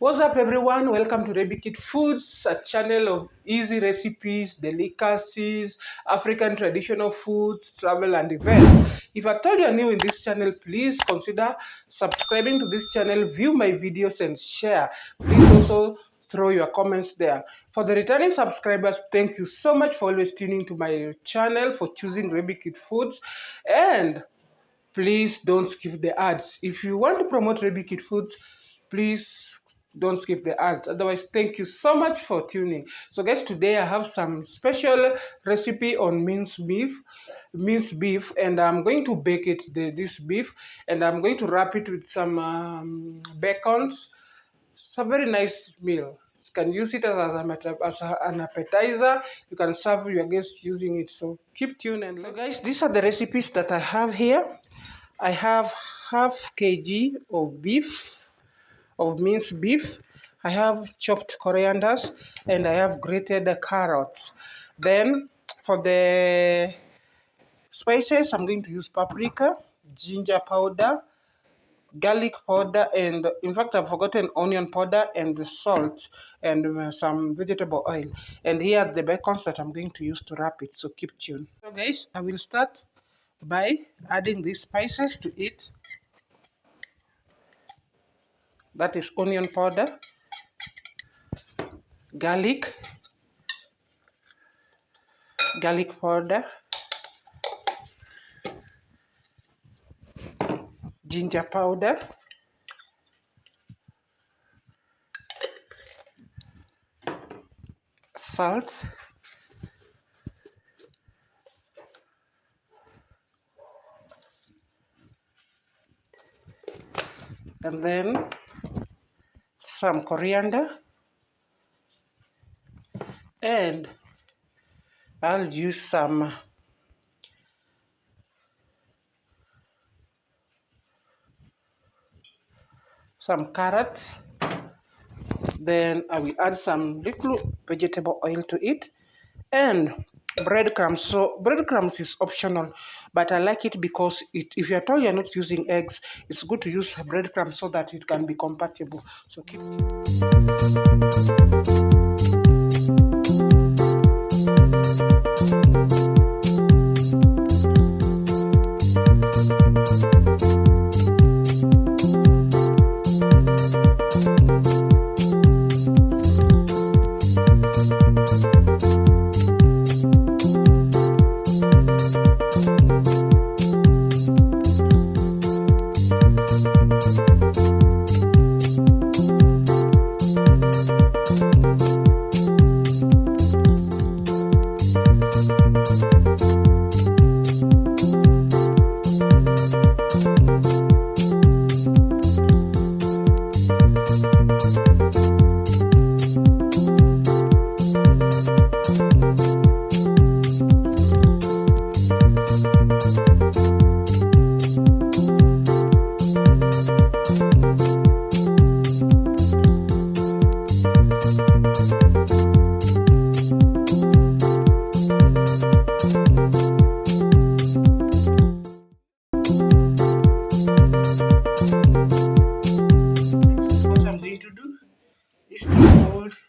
What's up, everyone? Welcome to Baby Kid Foods, a channel of easy recipes, delicacies, African traditional foods, travel, and events. If I told you are new in this channel, please consider subscribing to this channel, view my videos, and share. Please also throw your comments there. For the returning subscribers, thank you so much for always tuning to my channel, for choosing Baby Kid Foods, and please don't skip the ads. If you want to promote Baby Kid Foods, please don't skip the ads. Otherwise, thank you so much for tuning. So guys, today I have some special recipe on minced beef, and I'm going to bake it, this beef, and I'm going to wrap it with some bacons. It's a very nice meal. You can use it as an appetizer. You can serve your guests using it. So keep tuned. And so guys, these are the recipes that I have here. I have half kg of beef, of minced beef. I have chopped corianders, and I have grated carrots. Then for the spices, I'm going to use paprika, ginger powder, garlic powder, and in fact I've forgotten onion powder, and the salt, and some vegetable oil. And here are the bacons that I'm going to use to wrap it. So keep tuned. So guys, I will start by adding these spices to it. That is onion powder, garlic powder, ginger powder, salt, and then some coriander, and I'll use some carrots. Then I will add some little vegetable oil to it, and breadcrumbs. So breadcrumbs is optional, but I like it because if you're told you're not using eggs, it's good to use breadcrumbs so that it can be compatible. So keep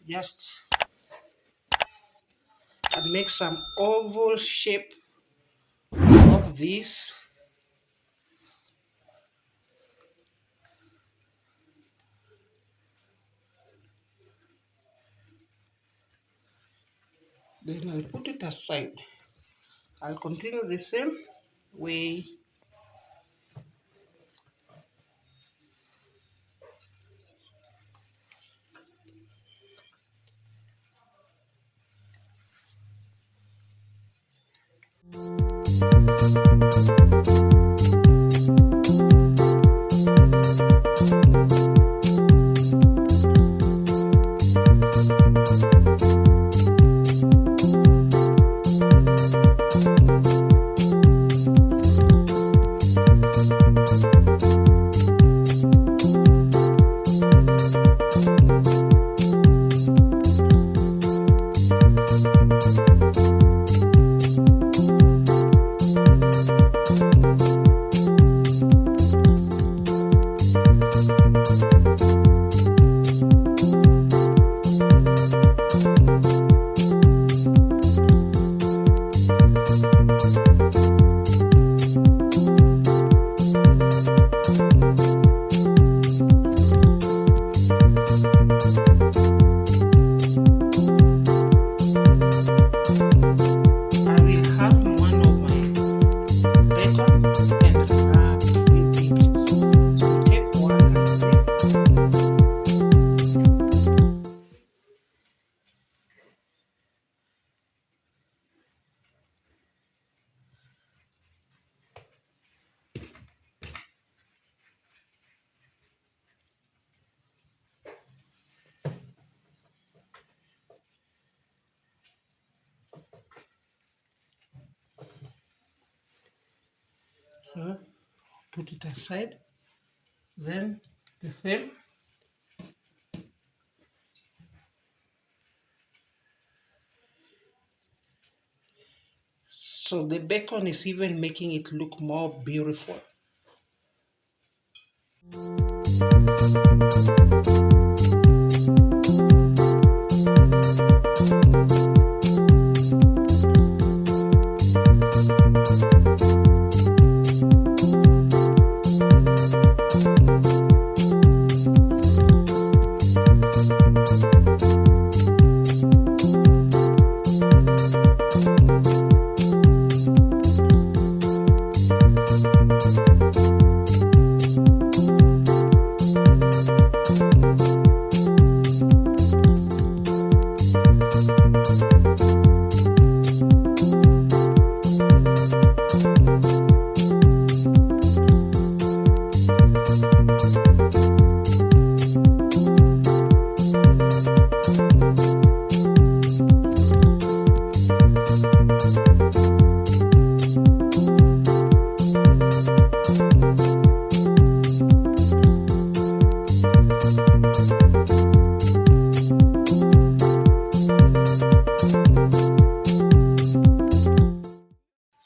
just and make some oval shape of this. Then I'll put it aside. I'll continue the same way. So put it aside. Then the same. So the bacon is even making it look more beautiful.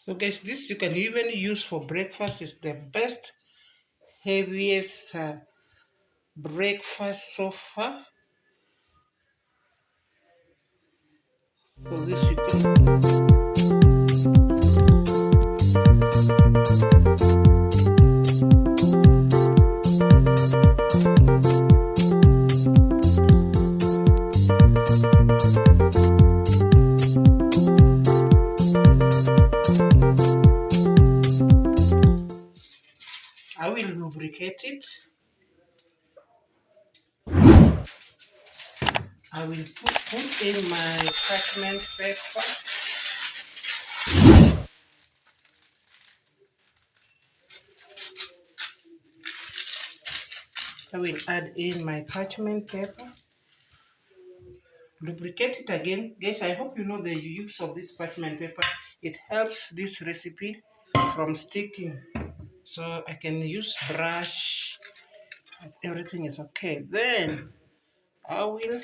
So guys, this you can even use for breakfast. It's the best, heaviest breakfast so far. So this you can. I will lubricate it. I will put in my parchment paper. I will add in my parchment paper. Lubricate it again. Guys, I hope you know the use of this parchment paper. It helps this recipe from sticking. So I can use brush. Everything is okay. Then I will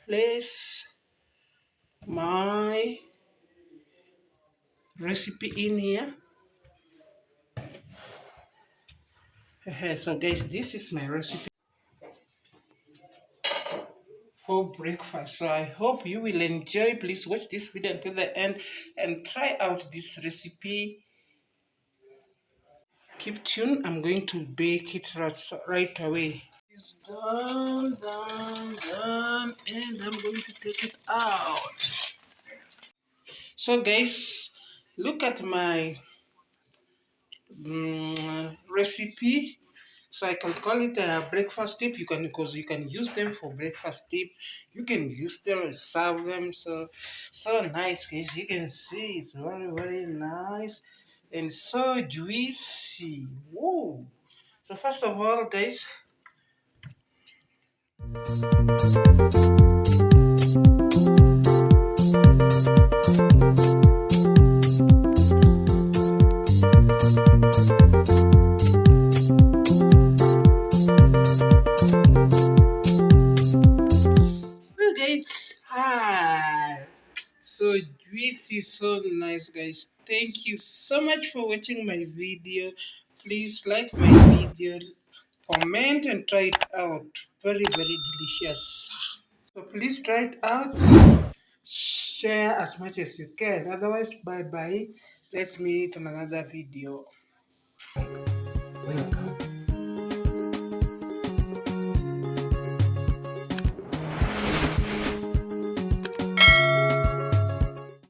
place my recipe in here. So guys, this is my recipe for breakfast. So I hope you will enjoy. Please watch this video until the end and try out this recipe. Keep tuned. I'm going to bake it right away. It's done, and I'm going to take it out. So guys, look at my recipe. So I can call it a breakfast tip. You can, because you can use them for breakfast tip. You can use them and serve them. So nice, guys. You can see it's very nice and so juicy. Whoa! So first of all, guys. So juicy, so nice, guys. Thank you so much for watching my video. Please like my video, comment and try it out. Very delicious. So please try it out, share as much as you can. Otherwise, bye bye. Let's meet on another video. Welcome.